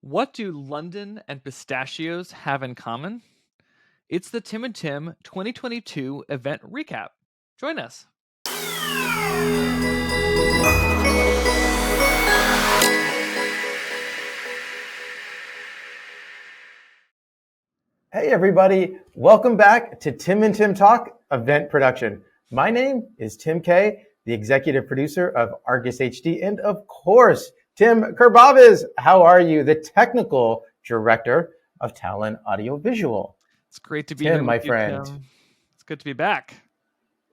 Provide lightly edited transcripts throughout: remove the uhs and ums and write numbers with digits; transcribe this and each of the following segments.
What do London and pistachios have in common? It's the Tim and Tim 2022 event recap. Join us. Hey everybody, welcome back to Tim and Tim Talk event production. My name is Tim K, the executive producer of Argus HD, and of course, Tim Kerbaviz. How are you? The technical director of Talon Audiovisual. It's great to be Tim, here my with you, friend. Tim. It's good to be back.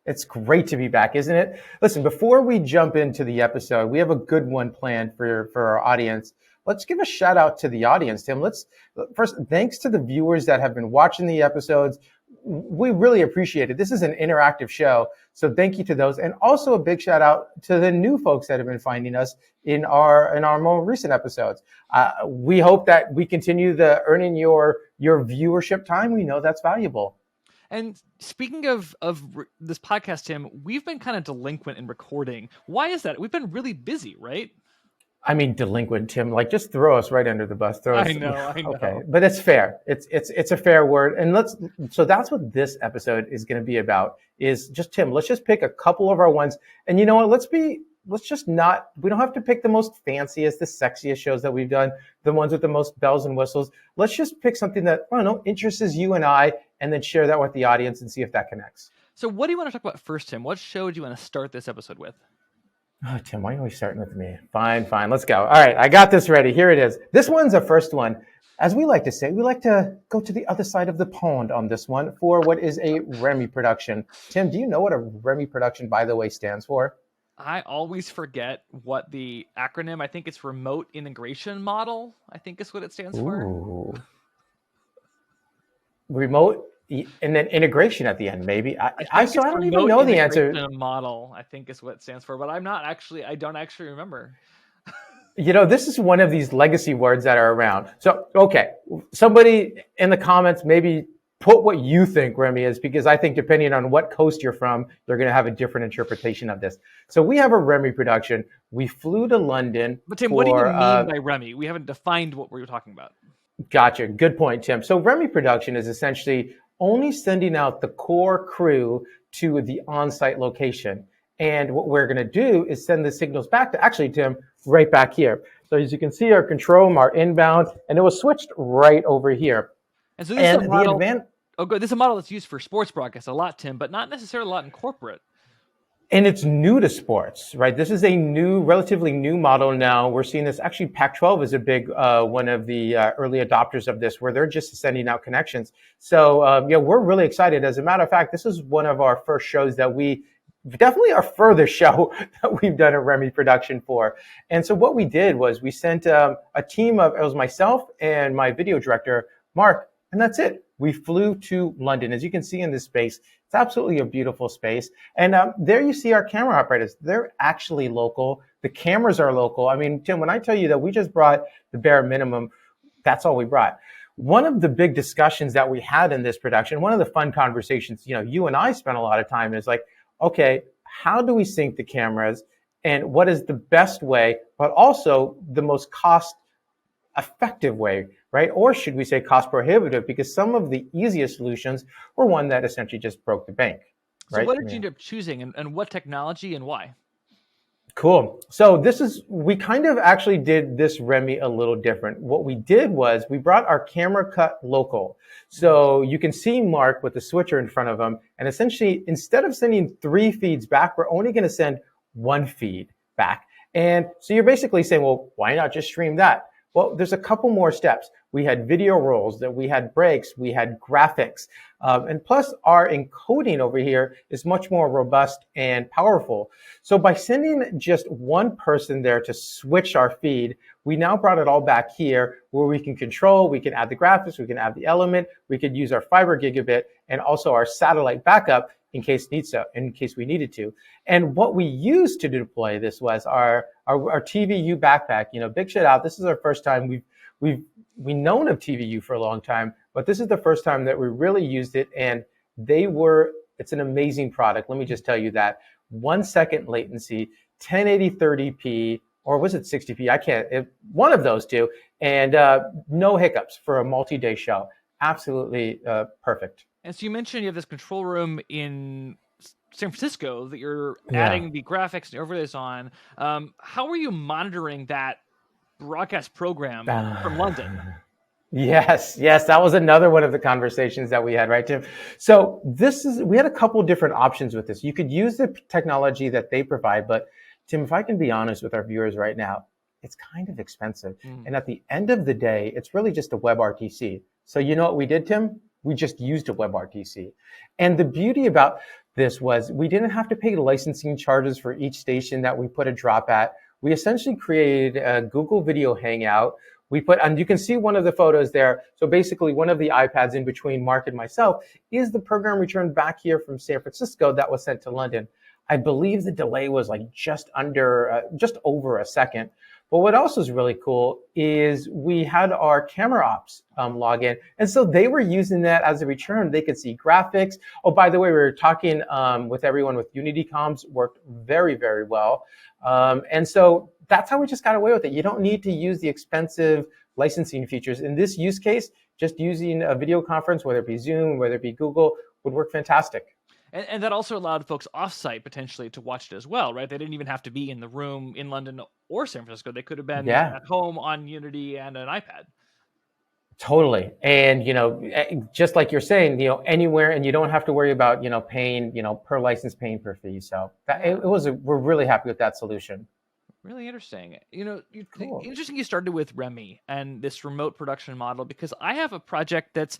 It's great to be back, isn't it? Listen, before we jump into the episode, we have a good one planned for our audience. Let's give a shout out to the audience, Tim. First, thanks to the viewers that have been watching the episodes. We really appreciate it. This is an interactive show, so thank you to those. And also a big shout out to the new folks that have been finding us in our more recent episodes. We hope that we continue the earning your viewership time. We know that's valuable. And speaking of this podcast, Tim, we've been kind of delinquent in recording. Why is that? We've been really busy, right? I mean, delinquent, Tim. Like, just throw us right under the bus. I know. Okay, but it's fair. It's a fair word. And so that's what this episode is going to be about. Is just Tim. Let's just pick a couple of our ones. And you know what? We don't have to pick the most fanciest, the sexiest shows that we've done, the ones with the most bells and whistles. Let's just pick something that, I don't know, interests you and I, and then share that with the audience and see if that connects. So what do you want to talk about first, Tim? What show do you want to start this episode with? Oh, Tim, why are you always starting with me? Fine. Let's go. All right, I got this ready. Here it is. This one's the first one. As we like to say, we like to go to the other side of the pond on this one for what is a Remy production. Tim, do you know what a Remy production, by the way, stands for? I always forget what the acronym, I think it's Remote Integration Model, I think is what it stands for. Remote and then integration at the end, maybe. I don't even know the answer. Model, I think is what it stands for, but I don't actually remember. You know, this is one of these legacy words that are around. So, okay, somebody in the comments maybe put what you think Remy is, because I think depending on what coast you're from, they're going to have a different interpretation of this. So we have a Remy production. We flew to London. But Tim, what do you mean by Remy? We haven't defined what we were talking about. Gotcha. Good point, Tim. So Remy production is essentially only sending out the core crew to the on-site location. And what we're going to do is send the signals back to, actually, Tim, right back here. So as you can see, our control, our inbound, and it was switched right over here. And so this is a model. This is a model that's used for sports broadcasts a lot, Tim, but not necessarily a lot in corporate. And it's new to sports, right? This is a relatively new model now. We're seeing this. Actually, Pac-12 is a big one of the early adopters of this, where they're just sending out connections. So, we're really excited. As a matter of fact, this is one of our first shows that definitely our furthest show that we've done a Remy production for. And so what we did was we sent a team it was myself and my video director, Mark, and that's it. We flew to London. As you can see in this space, it's absolutely a beautiful space. And there you see our camera operators. They're actually local. The cameras are local. I mean, Tim, when I tell you that we just brought the bare minimum, that's all we brought. One of the big discussions that we had in this production, one of the fun conversations, you and I spent a lot of time is like, okay, how do we sync the cameras, and what is the best way, but also the most cost-effective way, right? Or should we say cost-prohibitive? Because some of the easiest solutions were one that essentially just broke the bank. So what did you end up choosing, and what technology and why? Cool. So we kind of actually did this Remy a little different. What we did was we brought our camera cut local. So you can see Mark with the switcher in front of him. And essentially, instead of sending 3 feeds back, we're only going to send 1 feed back. And so you're basically saying, well, why not just stream that? Well, there's a couple more steps. We had video rolls, that we had breaks, we had graphics, and plus our encoding over here is much more robust and powerful. So by sending just one person there to switch our feed, we now brought it all back here where we can control, we can add the graphics, we can add the element, we could use our fiber gigabit and also our satellite backup in case we needed to. And what we used to deploy this was our TVU backpack. Big shout out. This is our first time we've known of TVU for a long time, but this is the first time that we really used it, and it's an amazing product. Let me just tell you that. 1 second latency, 1080 30p, or was it 60p? I can't. One of those two, and no hiccups for a multi-day show. Absolutely perfect. And so you mentioned you have this control room in San Francisco that you're Yeah. adding the graphics and overlays on. How are you monitoring that broadcast program from London? Yes, yes, that was another one of the conversations that we had, right, Tim? So we had a couple different options with this. You could use the technology that they provide, but Tim, if I can be honest with our viewers right now, it's kind of expensive. And at the end of the day, it's really just a WebRTC. So you know what we did, Tim? We just used a WebRTC. And the beauty about this was we didn't have to pay licensing charges for each station that we put a drop at. We essentially created a Google Video Hangout. And you can see one of the photos there. So basically one of the iPads in between Mark and myself is the program returned back here from San Francisco that was sent to London. I believe the delay was like just over a second. But what else was really cool is we had our camera ops log in. And so they were using that as a return. They could see graphics. Oh, by the way, we were talking with everyone with Unity Comms, worked very, very well. And so that's how we just got away with it. You don't need to use the expensive licensing features. In this use case, just using a video conference, whether it be Zoom, whether it be Google, would work fantastic. And that also allowed folks offsite potentially to watch it as well, right? They didn't even have to be in the room in London or San Francisco. They could have been at home on Unity and an iPad. Totally. And, just like you're saying, anywhere, and you don't have to worry about, paying, per license, paying per fee. So we're really happy with that solution. Really interesting. Cool. Interesting you started with Remy and this remote production model, because I have a project that's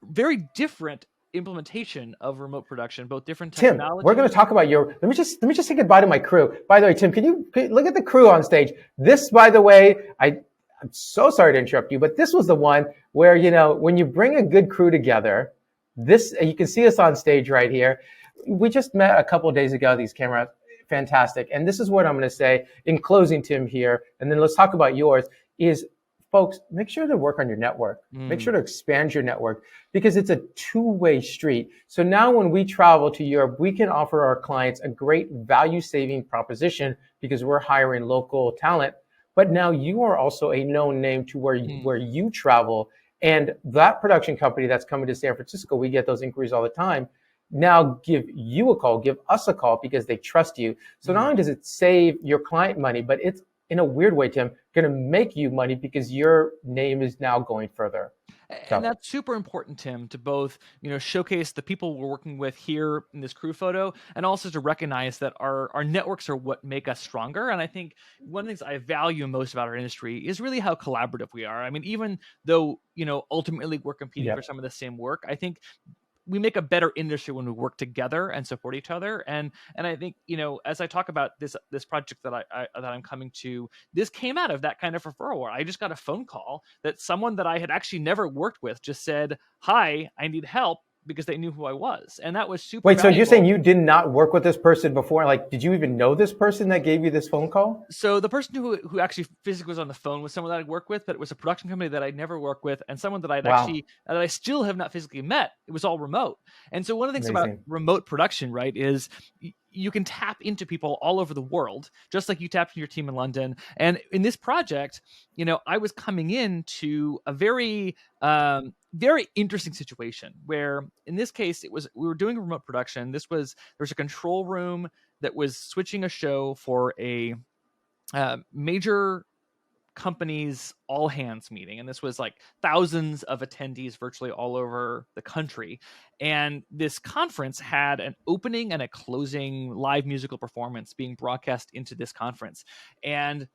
very different implementation of remote production, both different technologies. Tim, we're going to talk about let me just say goodbye to my crew. By the way, Tim, can you look at the crew on stage? This, by the way, I'm so sorry to interrupt you, but this was the one where, when you bring a good crew together, you can see us on stage right here. We just met a couple of days ago, these cameras, fantastic. And this is what I'm going to say in closing, Tim, here, and then let's talk about yours, is folks, make sure to work on your network. Make sure to expand your network, because it's a two-way street. So now when we travel to Europe, we can offer our clients a great value-saving proposition because we're hiring local talent. But now you are also a known name to where you travel. And that production company that's coming to San Francisco, we get those inquiries all the time, now give you a call, give us a call, because they trust you. So not only does it save your client money, but it's, in a weird way, Tim, going to make you money because your name is now going further. And that's super important, Tim, to both, showcase the people we're working with here in this crew photo, and also to recognize that our networks are what make us stronger. And I think one of the things I value most about our industry is really how collaborative we are. I mean, even though, ultimately we're competing for some of the same work, I think we make a better industry when we work together and support each other. And I think, as I talk about this project that I'm coming to, this came out of that kind of referral where I just got a phone call that someone that I had actually never worked with just said, "Hi, I need help," because they knew who I was. And that was super valuable. So you're saying you did not work with this person before? Like, did you even know this person that gave you this phone call? So the person who actually physically was on the phone was someone that I'd worked with, but it was a production company that I'd never worked with, and someone that that I still have not physically met. It was all remote. And so one of the things about remote production, right, is you can tap into people all over the world, just like you tapped into your team in London. And in this project, I was coming into a very, very interesting situation where, in this case, we were doing a remote production. There was a control room that was switching a show for a major company's all hands meeting, and this was like thousands of attendees virtually all over the country. And this conference had an opening and a closing live musical performance being broadcast into this conference. And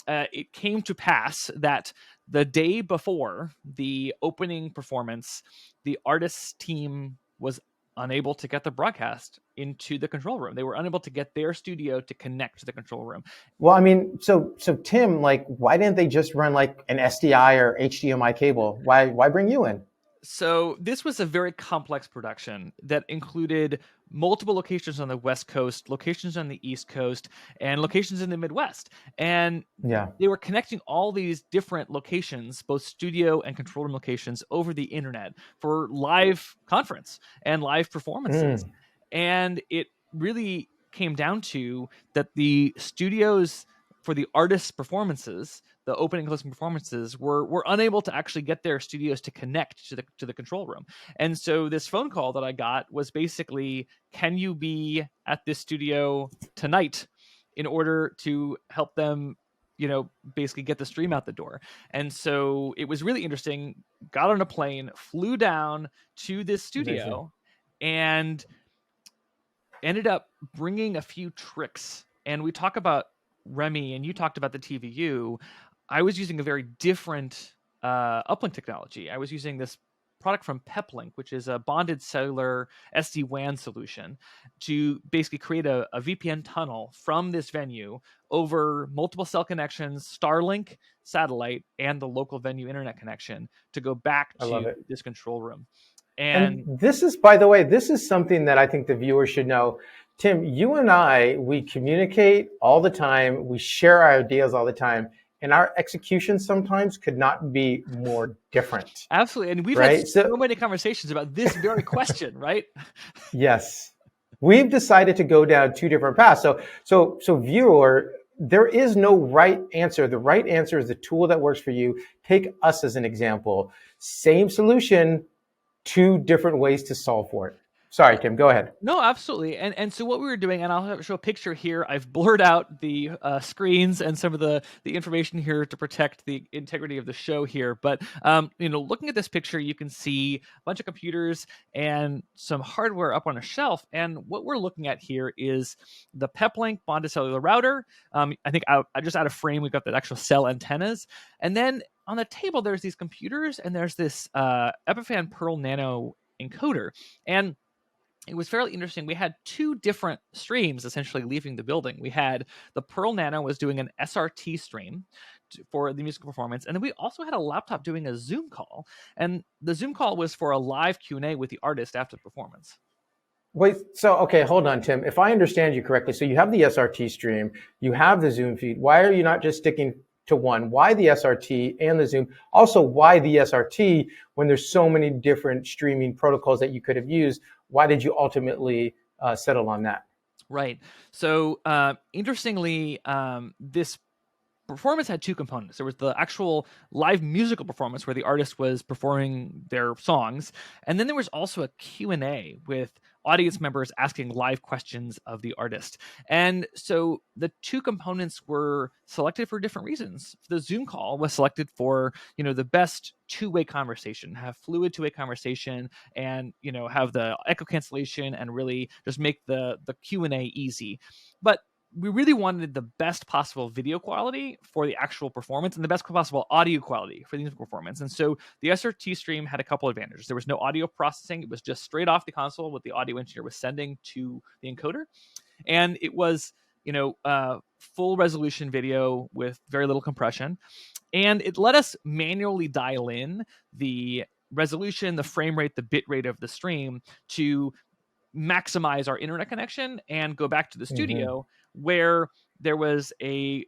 it came to pass that the day before the opening performance, the artists team was unable to get the broadcast into the control room. They were unable to get their studio to connect to the control room. Well, I mean, so Tim, like, why didn't they just run like an SDI or HDMI cable? Why bring you in? So this was a very complex production that included multiple locations on the West Coast, locations on the East Coast, and locations in the Midwest. And they were connecting all these different locations, both studio and control room locations, over the internet for live conference and live performances. And it really came down to that the studios for the artists' performances, the opening and closing performances, were unable to actually get their studios to connect to the control room. And so this phone call that I got was basically, can you be at this studio tonight in order to help them, basically get the stream out the door? And so it was really interesting. Got on a plane, flew down to this studio, and ended up bringing a few tricks. And we talk about Remy, and you talked about the TVU. I was using a very different uplink technology. I was using this product from Peplink, which is a bonded cellular SD-WAN solution, to basically create a VPN tunnel from this venue over multiple cell connections, Starlink, satellite, and the local venue internet connection to go back to this control room. And this is, by the way, this is something that I think the viewers should know. Tim, you and I, we communicate all the time. We share our ideas all the time. And our execution sometimes could not be more different. Absolutely. And we've had so many conversations about this very question, right? Yes. We've decided to go down two different paths. So viewer, there is no right answer. The right answer is the tool that works for you. Take us as an example. Same solution, two different ways to solve for it. Sorry, Tim, go ahead. No, absolutely. And so what we were doing, and I'll show a picture here. I've blurred out the screens and some of the information here to protect the integrity of the show here. But, looking at this picture, you can see a bunch of computers and some hardware up on a shelf. And what we're looking at here is the Peplink bonded cellular router. I think I just out of frame, we've got the actual cell antennas. And then on the table, there's these computers, and there's this Epiphan Pearl Nano encoder. And it was fairly interesting. We had two different streams essentially leaving the building. We had the Pearl Nano was doing an SRT stream for the musical performance, and then we also had a laptop doing a Zoom call. And the Zoom call was for a live Q&A with the artist after the performance. Wait, okay, hold on, Tim. If I understand you correctly, so you have the SRT stream, you have the Zoom feed. Why are you not just sticking to one? Why the SRT and the Zoom? Also, why the SRT when there's so many different streaming protocols that you could have used? Why did you ultimately settle on that? Right. So interestingly, this performance had two components. There was the actual live musical performance where the artist was performing their songs. And then there was also a Q&A with audience members asking live questions of the artist. And so the two components were selected for different reasons. The Zoom call was selected for, the best two-way conversation, have fluid two-way conversation, and, have the echo cancellation and really just make the Q&A easy. But we really wanted the best possible video quality for the actual performance and the best possible audio quality for the musical performance. And so the SRT stream had a couple advantages. There was no audio processing. It was just straight off the console what the audio engineer was sending to the encoder. And it was, full resolution video with very little compression. And it let us manually dial in the resolution, the frame rate, the bit rate of the stream to maximize our internet connection and go back to the studio where there was a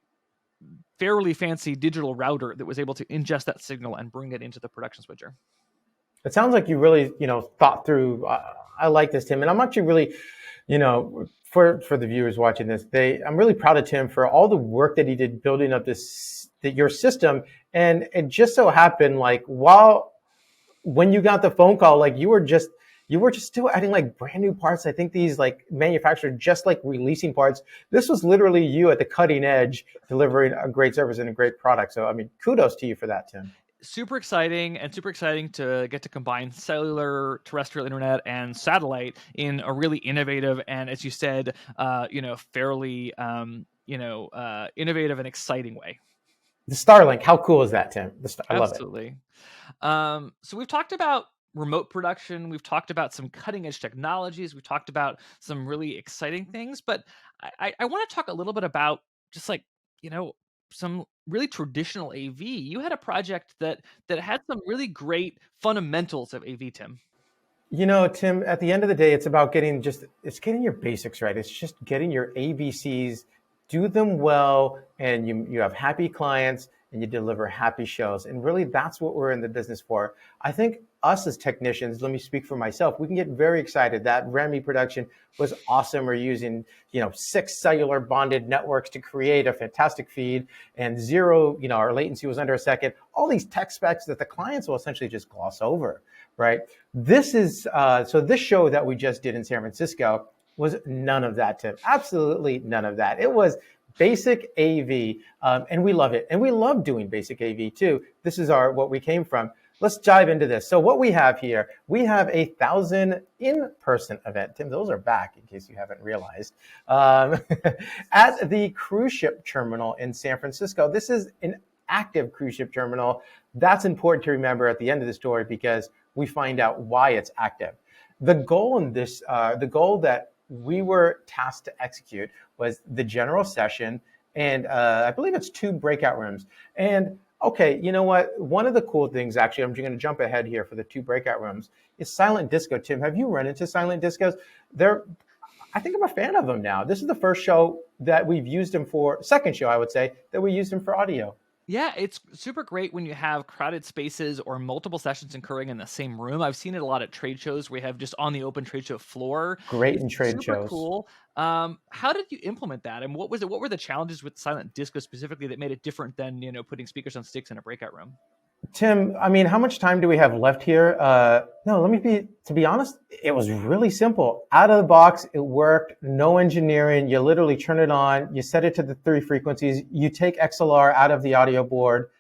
fairly fancy digital router that was able to ingest that signal and bring it into the production switcher. It sounds like you really, thought through. I like this, Tim, and I'm actually really, for the viewers watching this, I'm really proud of Tim for all the work that he did building up your system. And it just so happened, like, when you got the phone call, like you were just still adding like brand new parts. I think these like manufactured just like releasing parts. This was literally you at the cutting edge delivering a great service and a great product. So, I mean, kudos to you for that, Tim. Super exciting to get to combine cellular, terrestrial internet, and satellite in a really innovative and, as you said, fairly, innovative and exciting way. The Starlink, how cool is that, Tim? I love it. Absolutely. So we've talked about remote production. We've talked about some cutting edge technologies. We've talked about some really exciting things, but I want to talk a little bit about just like, some really traditional AV. You had a project that had some really great fundamentals of AV, Tim. Tim, at the end of the day, it's about getting your basics right. It's just getting your ABCs, do them well, and you have happy clients, and you deliver happy shows. And really, that's what we're in the business for. I think us as technicians, let me speak for myself, we can get very excited. That REMI production was awesome. We're using, 6 cellular bonded networks to create a fantastic feed, and 0, our latency was under a second. All these tech specs that the clients will essentially just gloss over, right? This is, so this show that we just did in San Francisco was none of that, Tim. Absolutely none of that. It was basic AV, and we love it. And we love doing basic AV too. This is what we came from. Let's dive into this. So what we have here, we have 1,000 in-person event. Tim, those are back in case you haven't realized. At the cruise ship terminal in San Francisco. This is an active cruise ship terminal. That's important to remember at the end of the story because we find out why it's active. The goal in this, the goal that we were tasked to execute was the general session, and I believe it's 2 breakout rooms. And okay, you know what? One of the cool things, actually, I'm going to jump ahead here for the 2 breakout rooms, is silent disco. Tim, have you run into silent discos? I think I'm a fan of them now. This is the first show that we've used them for, second show, I would say, that we used them for audio. Yeah, it's super great when you have crowded spaces or multiple sessions occurring in the same room. I've seen it a lot at trade shows where you have just on the open trade show floor. Great in trade super shows. Cool. How did you implement that? And what was it? What were the challenges with silent disco specifically that made it different than, putting speakers on sticks in a breakout room? Tim, I mean, how much time do we have left here? No, to be honest, it was really simple. Out of the box, it worked, no engineering. You literally turn it on, you set it to the 3 frequencies, you take XLR out of the audio board.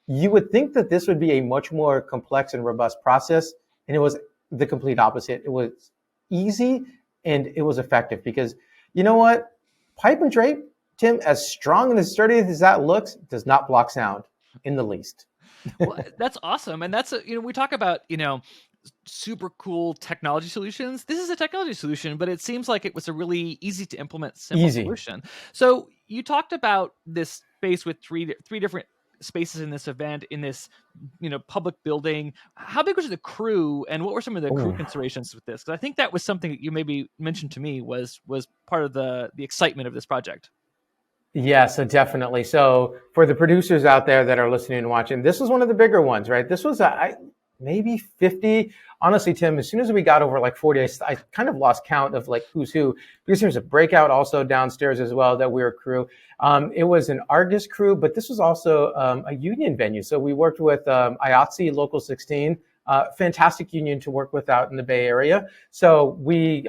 You would think that this would be a much more complex and robust process, and it was the complete opposite. It was easy and it was effective because, you know what? Pipe and drape, Tim, as strong and as sturdy as that looks, does not block sound in the least. Well, that's awesome. And that's, we talk about, super cool technology solutions. This is a technology solution, but it seems like it was a really easy to implement, simple solution. So you talked about this space with three different spaces in this event, in this, public building. How big was the crew, and what were some of the crew considerations with this? Because I think that was something that you maybe mentioned to me was part of the excitement of this project. Yeah, so definitely. So for the producers out there that are listening and watching, this was one of the bigger ones, right? This was maybe 50. Honestly, Tim, as soon as we got over like 40, I kind of lost count of like who's who, because there's a breakout also downstairs as well that we were crew. It was an Argus crew, but this was also a union venue. So we worked with IATSE Local 16, fantastic union to work with out in the Bay Area. So we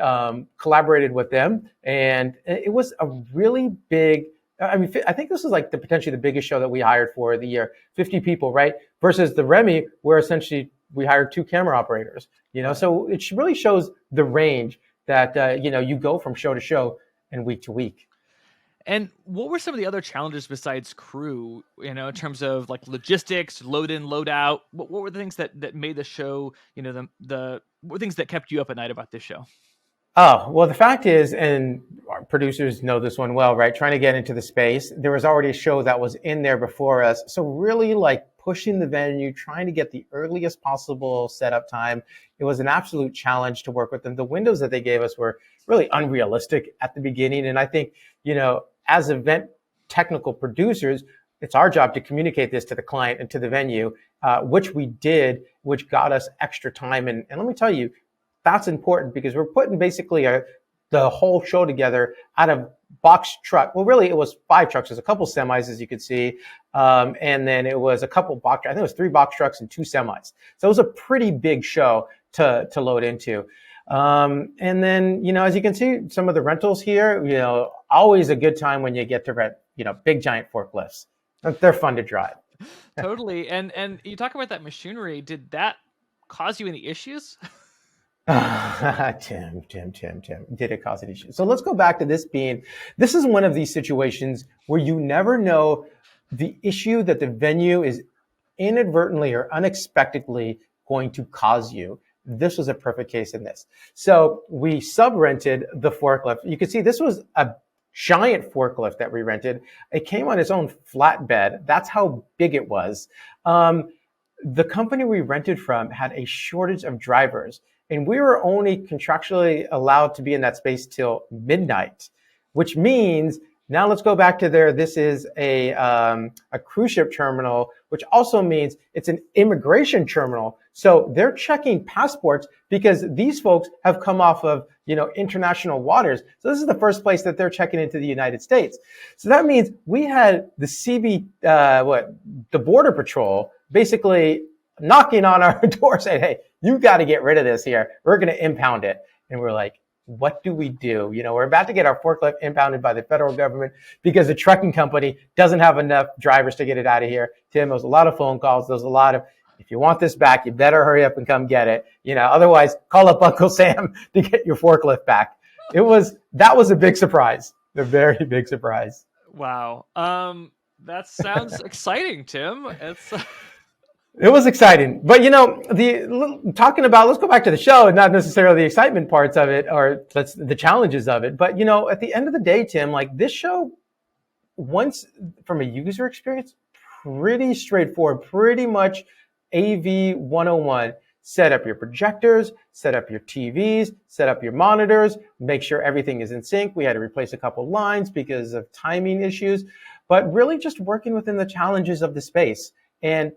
collaborated with them, and it was a really big, I think this was like potentially the biggest show that we hired for the year, 50 people, right? Versus the REMI, where essentially we hired 2 camera operators, so it really shows the range that, you go from show to show and week to week. And what were some of the other challenges besides crew, in terms of like logistics, load in, load out? What were the things that made the show, what were things that kept you up at night about this show? Oh, well, the fact is, and our producers know this one well, right? Trying to get into the space. There was already a show that was in there before us. So really like pushing the venue, trying to get the earliest possible setup time. It was an absolute challenge to work with them. The windows that they gave us were really unrealistic at the beginning. And I think, as event technical producers, it's our job to communicate this to the client and to the venue, which we did, which got us extra time. And let me tell you, that's important because we're putting basically the whole show together out of box truck. Well, really, it was 5 trucks. There's a couple semis, as you could see. And then it was a couple box, I think it was 3 box trucks and 2 semis. So it was a pretty big show to load into. And then, as you can see, some of the rentals here, always a good time when you get to rent, big giant forklifts. They're fun to drive. Totally. And you talk about that machinery. Did that cause you any issues? Tim, did it cause an issue? So let's go back to this is one of these situations where you never know the issue that the venue is inadvertently or unexpectedly going to cause you. This was a perfect case in this. So we sub-rented the forklift. You can see this was a giant forklift that we rented. It came on its own flatbed. That's how big it was. The company we rented from had a shortage of drivers, and we were only contractually allowed to be in that space till midnight, which means Now let's go back to there. This is a cruise ship terminal, which also means it's an immigration terminal. So they're checking passports because these folks have come off of, international waters. So this is the first place that they're checking into the United States. So that means we had the the Border Patrol basically knocking on our door saying, hey, you got to get rid of this here. We're going to impound it. And we're like, what do we do? We're about to get our forklift impounded by the federal government because the trucking company doesn't have enough drivers to get it out of here. Tim, there was a lot of phone calls. There was a lot of, if you want this back, you better hurry up and come get it. Otherwise call up Uncle Sam to get your forklift back. That was a big surprise, a very big surprise. Wow. That sounds exciting, Tim. It was exciting, but let's go back to the show and not necessarily the excitement parts of it or the challenges of it. But, at the end of the day, Tim, like this show, once from a user experience, pretty straightforward, pretty much AV 101. Set up your projectors, set up your TVs, set up your monitors, make sure everything is in sync. We had to replace a couple lines because of timing issues, but really just working within the challenges of the space. And,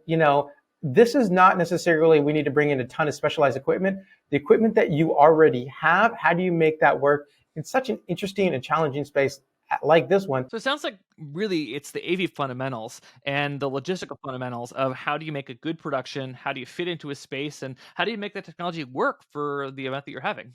this is not necessarily we need to bring in a ton of specialized equipment. The equipment that you already have, how do you make that work in such an interesting and challenging space like this one? So it sounds like really it's the AV fundamentals and the logistical fundamentals of how do you make a good production, how do you fit into a space, and how do you make the technology work for the event that you're having.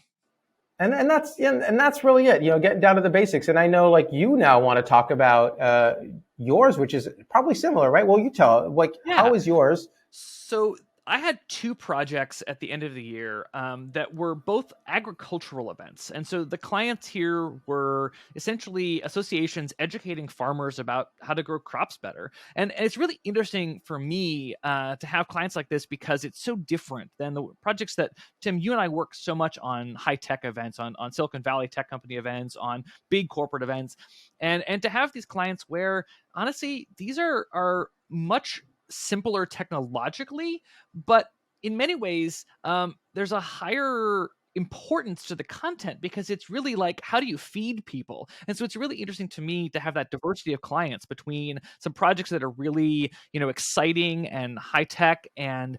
And that's really it, getting down to the basics. And I know like you now want to talk about yours, which is probably similar, right? Well, you tell, How is yours? So I had two projects at the end of the year that were both agricultural events. And so the clients here were essentially associations educating farmers about how to grow crops better. And it's really interesting for me to have clients like this because it's so different than the projects that, Tim, you and I work so much on high-tech events, on Silicon Valley tech company events, on big corporate events. And to have these clients where, honestly, these are much simpler technologically, but in many ways, there's a higher importance to the content because it's really like, how do you feed people? And so it's really interesting to me to have that diversity of clients between some projects that are really, exciting and high tech and,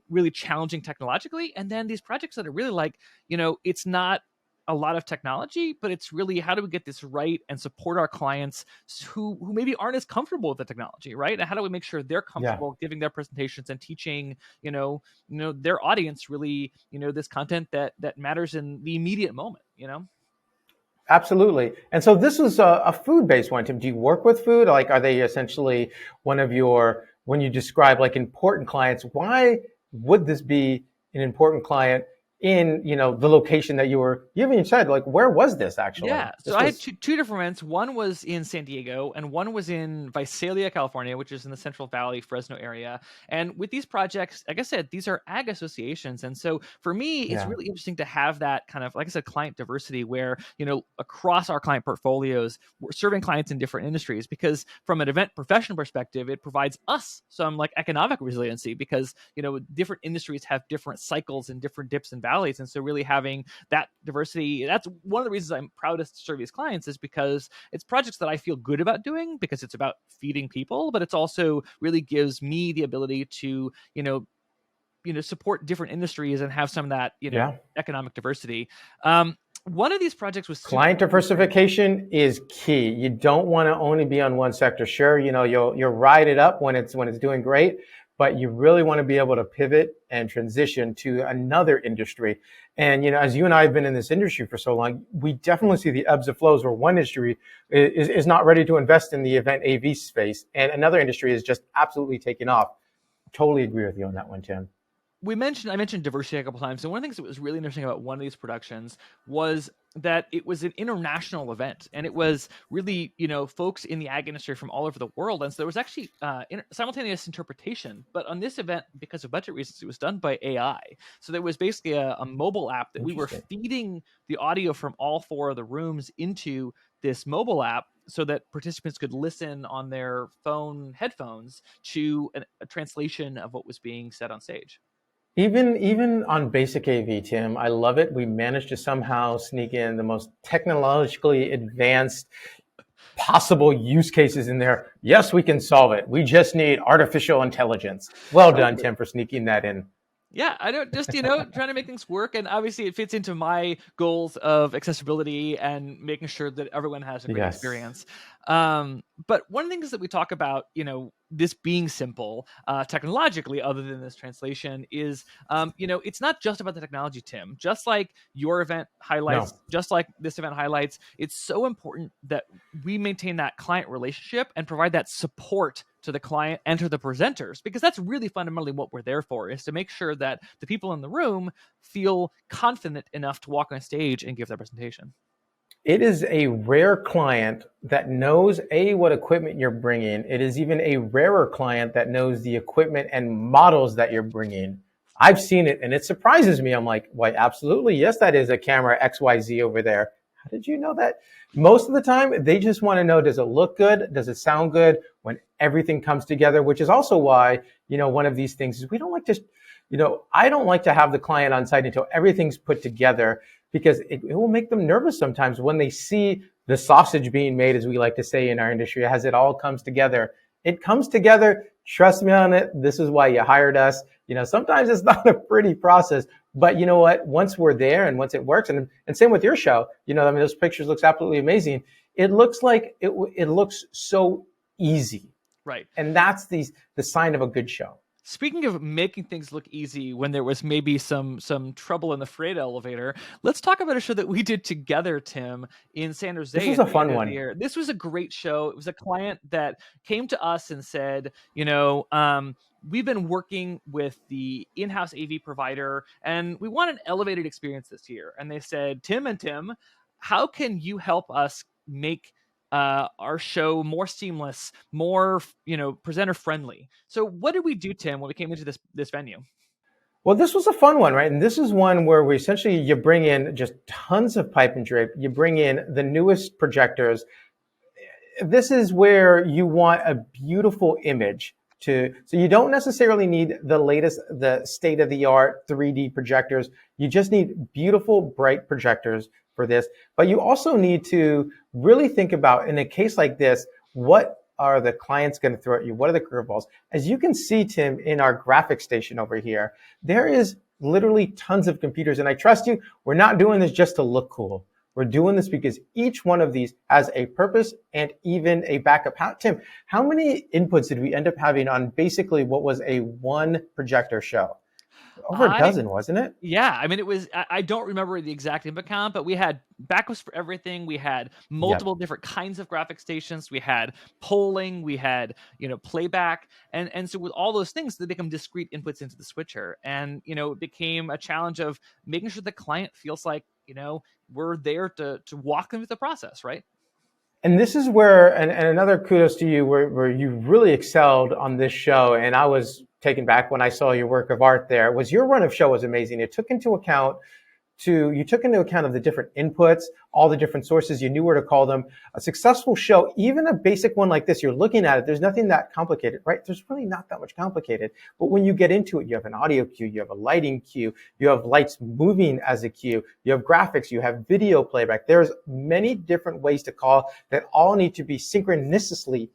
really challenging technologically. And then these projects that are really like, it's not a lot of technology, but it's really how do we get this right and support our clients who maybe aren't as comfortable with the technology, right? And how do we make sure they're comfortable giving their presentations and teaching, their audience really, this content that matters in the immediate moment, Absolutely. And so this was a food-based one, Tim. Do you work with food? Like, are they essentially one of your, when you describe like important clients, why would this be an important client in, the location that you even said, like, where was this actually? Yeah. So I had two different events. One was in San Diego and one was in Visalia, California, which is in the Central Valley, Fresno area. And with these projects, like I said, these are ag associations. And so for me, it's really interesting to have that kind of, like I said, client diversity where, across our client portfolios, we're serving clients in different industries because from an event professional perspective, it provides us some like economic resiliency because, different industries have different cycles and different dips and valleys. And so really having that diversity, that's one of the reasons I'm proudest to serve these clients is because it's projects that I feel good about doing because it's about feeding people, but it's also really gives me the ability to, support different industries and have some of that, economic diversity. One of these projects was client diversification is key. You don't want to only be on one sector. Sure, you'll ride it up when it's doing great, but you really want to be able to pivot and transition to another industry. And, as you and I have been in this industry for so long, we definitely see the ebbs and flows where one industry is not ready to invest in the event AV space and another industry is just absolutely taking off. Totally agree with you on that one, Tim. I mentioned diversity a couple times. And one of the things that was really interesting about one of these productions was that it was an international event and it was really, folks in the ag industry from all over the world. And so there was actually simultaneous interpretation, but on this event, because of budget reasons, it was done by AI. So there was basically a mobile app that we were feeding the audio from all four of the rooms into this mobile app so that participants could listen on their phone headphones to a translation of what was being said on stage. Even on basic AV, Tim, I love it. We managed to somehow sneak in the most technologically advanced possible use cases in there. Yes, we can solve it. We just need artificial intelligence. Well done, Tim, for sneaking that in. Yeah, I don't just, trying to make things work. And obviously it fits into my goals of accessibility and making sure that everyone has a great experience. But one of the things that we talk about, this being simple technologically, other than this translation, is, it's not just about the technology, Tim. Just like your event highlights, just like this event highlights, it's so important that we maintain that client relationship and provide that support to the client and to the presenters, because that's really fundamentally what we're there for, is to make sure that the people in the room feel confident enough to walk on stage and give their presentation. It is a rare client that knows what equipment you're bringing. It is even a rarer client that knows the equipment and models that you're bringing. I've seen it and it surprises me. I'm like, why, absolutely. Yes, that is a camera XYZ over there. How did you know that? Most of the time, they just want to know, does it look good? Does it sound good? When everything comes together, which is also why, one of these things is we don't like to, I don't like to have the client on site until everything's put together, because it will make them nervous sometimes when they see the sausage being made, as we like to say in our industry, as it all comes together. It comes together. Trust me on it. This is why you hired us. Sometimes it's not a pretty process, but you know what? Once we're there and once it works, and same with your show, those pictures looks absolutely amazing. It looks like it looks so easy. Right. And that's the sign of a good show. Speaking of making things look easy when there was maybe some trouble in the freight elevator, let's talk about a show that we did together, Tim, in San Jose. This was a fun one. This was a great show. It was a client that came to us and said, we've been working with the in-house AV provider and we want an elevated experience this year. And they said, Tim, how can you help us make our show more seamless, more, presenter friendly? So what did we do, Tim, when we came into this venue? Well, this was a fun one, right? And this is one where you bring in just tons of pipe and drape. You bring in the newest projectors. This is where you want a beautiful image so you don't necessarily need the state-of-the-art 3D projectors. You just need beautiful, bright projectors for this. But you also need to really think about, in a case like this, what are the clients going to throw at you? What are the curveballs? As you can see, Tim, in our graphic station over here, there is literally tons of computers. And I trust you, we're not doing this just to look cool. We're doing this because each one of these has a purpose and even a backup. Tim, how many inputs did we end up having on basically what was a one projector show? Over a dozen, wasn't it? Yeah. I mean, it was, I don't remember the exact input count, but we had backups for everything. We had multiple different kinds of graphic stations. We had polling, we had, playback. And so with all those things, they become discrete inputs into the switcher. And, it became a challenge of making sure the client feels like, we're there to walk them through the process, right? And this is where, and another kudos to you, where you really excelled on this show. And I was taken back when I saw your work of art there. Was your run of show was amazing. It took into account of the different inputs, all the different sources. You knew where to call them. A successful show, even a basic one like this, you're looking at it, there's nothing that complicated, right? There's really not that much complicated. But when you get into it, you have an audio cue, you have a lighting cue, you have lights moving as a cue, you have graphics, you have video playback. There's many different ways to call that all need to be synchronized.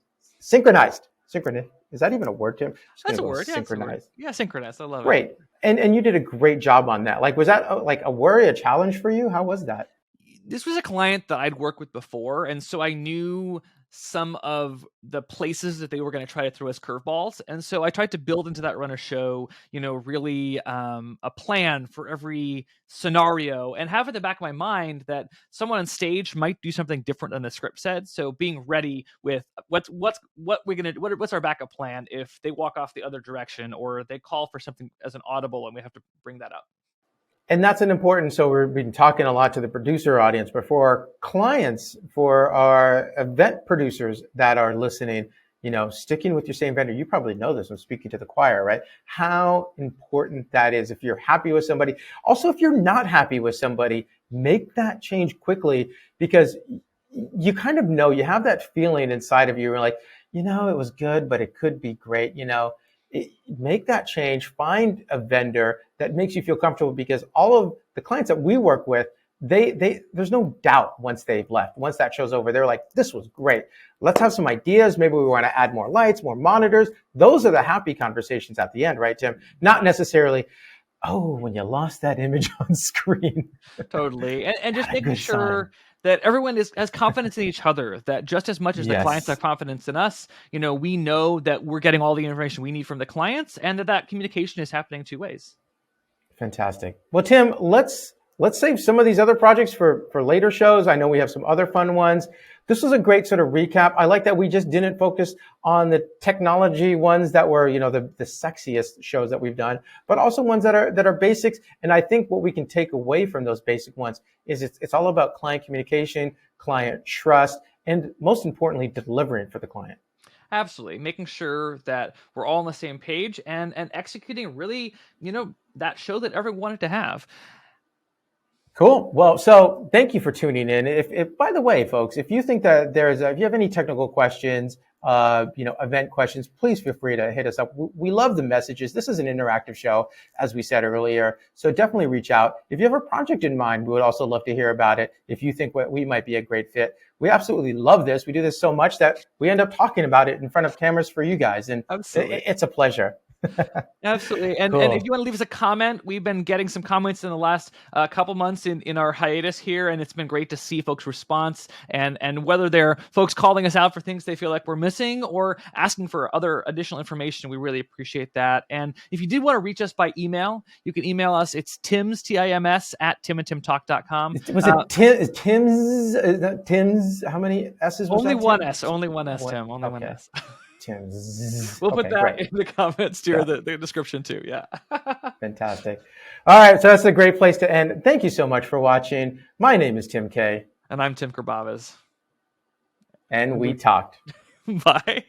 Is that even a word, Tim? That's a word. Synchronized. Yeah, synchronized. I love it. Great. And you did a great job on that. Like, was that like a worry, a challenge for you? How was that? This was a client that I'd worked with before, and so I knew some of the places that they were going to try to throw us curveballs. And so I tried to build into that runner show, really a plan for every scenario, and have in the back of my mind that someone on stage might do something different than the script said. So being ready with what's our backup plan if they walk off the other direction or they call for something as an audible and we have to bring that up. And that's an important, so we've been talking a lot to the producer audience, but for our clients, for our event producers that are listening, sticking with your same vendor, you probably know this, I'm speaking to the choir, right? How important that is if you're happy with somebody. Also, if you're not happy with somebody, make that change quickly, because you kind of know, you have that feeling inside of you, you're like, it was good, but it could be great, make that change, find a vendor that makes you feel comfortable, because all of the clients that we work with, there's no doubt once they've left, once that show's over, they're like, this was great. Let's have some ideas. Maybe we want to add more lights, more monitors. Those are the happy conversations at the end, right, Tim? Not necessarily, oh, when you lost that image on screen. Totally. And just making sure that everyone has confidence in each other, that just as much as the clients have confidence in us, we know that we're getting all the information we need from the clients, and that communication is happening two ways. Fantastic. Well, Tim, let's save some of these other projects for later shows. I know we have some other fun ones. This was a great sort of recap. I like that we just didn't focus on the technology ones that were, the sexiest shows that we've done, but also ones that are basics. And I think what we can take away from those basic ones is it's all about client communication, client trust, and most importantly, delivering for the client. Absolutely. Making sure that we're all on the same page and executing really, that show that everyone wanted to have. Cool. Well, so thank you for tuning in. If by the way, folks, if you think that if you have any technical questions, event questions, please feel free to hit us up. We love the messages. This is an interactive show, as we said earlier. So definitely reach out. If you have a project in mind, we would also love to hear about it. If you think we might be a great fit, we absolutely love this. We do this so much that we end up talking about it in front of cameras for you guys. And it's a pleasure. Absolutely. And if you want to leave us a comment, we've been getting some comments in the last couple months in our hiatus here, and it's been great to see folks' response and whether they're folks calling us out for things they feel like we're missing or asking for other additional information. We really appreciate that. And if you did want to reach us by email, you can email us. It's Tims, Tims, @timandtimtalk.com. Was it Tim's? How many S's was only that? One S. Only one S, Tim. Only one S. We'll put that in the comments too, or the description too. Yeah. Fantastic. All right. So that's a great place to end. Thank you so much for watching. My name is Tim Kay. And I'm Tim Kerbavas. And we talked. Bye.